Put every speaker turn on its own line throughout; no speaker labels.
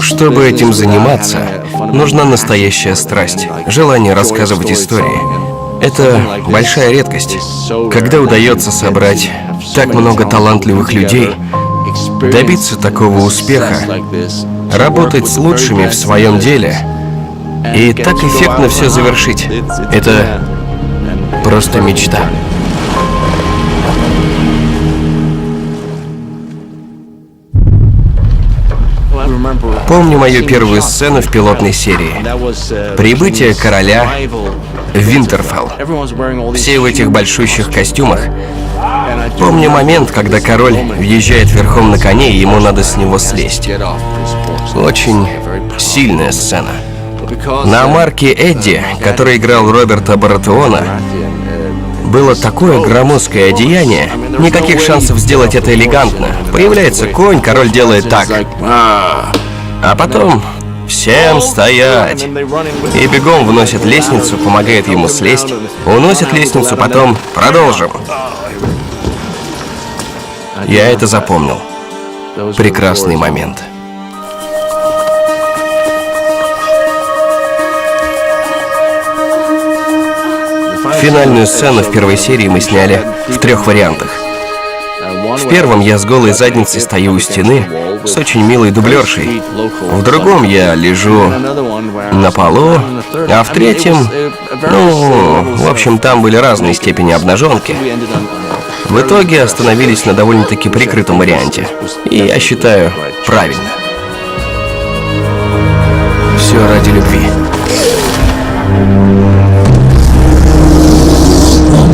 Чтобы этим заниматься, нужна настоящая страсть, желание рассказывать истории. Это большая редкость, когда удается собрать так много талантливых людей, добиться такого успеха, работать с лучшими в своем деле и так эффектно все завершить. Это просто мечта. Помню мою первую сцену в пилотной серии. Прибытие короля в Винтерфелл. Все в этих большущих костюмах. Помню момент, когда король въезжает верхом на коне, и ему надо с него слезть. Очень сильная сцена. На марке Эдди, который играл Роберта Баратеона, было такое громоздкое одеяние, никаких шансов сделать это элегантно. Появляется конь, король делает так. А потом всем стоять. И бегом вносит лестницу, помогает ему слезть. Уносит лестницу, потом продолжим. Я это запомнил. Прекрасный момент. Финальную сцену в первой серии мы сняли в 3 вариантах. В первом я с голой задницей стою у стены с очень милой дублершей. В другом я лежу на полу, а в третьем, в общем, там были разные степени обнаженки. В итоге остановились на довольно-таки прикрытом варианте. И я считаю, правильно. Все ради любви.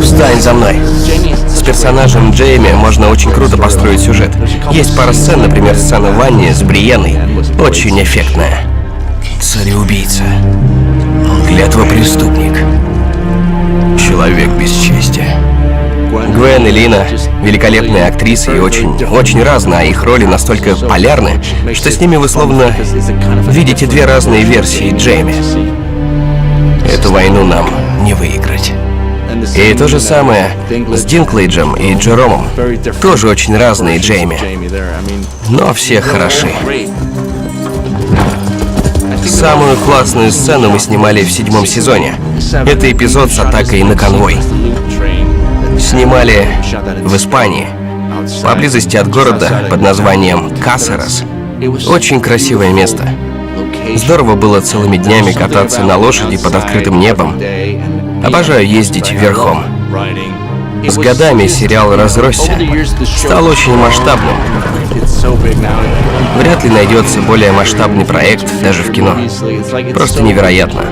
Встань за мной. С персонажем Джейми можно очень круто построить сюжет. Есть пара сцен, например, сцена в ванне с Бриенной. Очень эффектная. Цареубийца. Клятва-преступник. Человек без чести. Гвен и Лина — великолепные актрисы и очень разные, а их роли настолько полярны, что с ними вы словно видите 2 разные версии Джейми. Эту войну нам не выиграть. И то же самое с Динклейджем и Джеромом. Тоже очень разные Джейми. Но все хороши. Самую классную сцену мы снимали в 7-м сезоне. Это эпизод с атакой на конвой. Снимали в Испании, поблизости от города под названием Касерас. Очень красивое место. Здорово было целыми днями кататься на лошади под открытым небом. Обожаю ездить верхом. С годами сериал разросся, стал очень масштабным. Вряд ли найдется более масштабный проект даже в кино. Просто невероятно.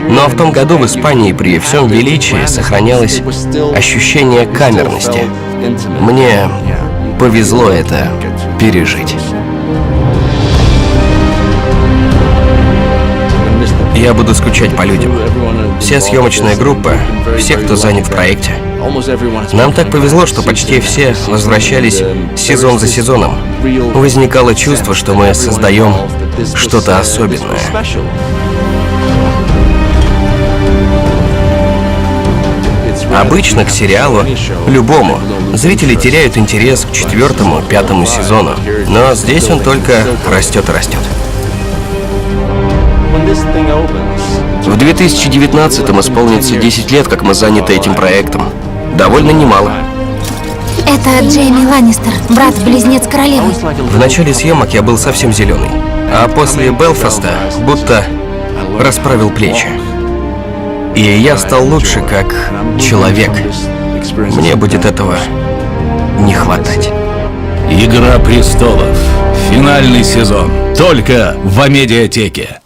Но в том году в Испании при всем величии сохранялось ощущение камерности. Мне повезло это пережить. Я буду скучать по людям. Вся съемочная группа, все, кто занят в проекте. Нам так повезло, что почти все возвращались сезон за сезоном. Возникало чувство, что мы создаем что-то особенное. Обычно к сериалу, любому, зрители теряют интерес к 4-му, 5-му сезону. Но здесь он только растет и растет. В 2019-м исполнится 10 лет, как мы заняты этим проектом. Довольно немало.
Это Джейми Ланнистер, брат-близнец королевы.
В начале съемок я был совсем зеленый, а после Белфаста будто расправил плечи. И я стал лучше как человек. Мне будет этого не хватать.
«Игра престолов». Финальный сезон. Только в Амедиатеке.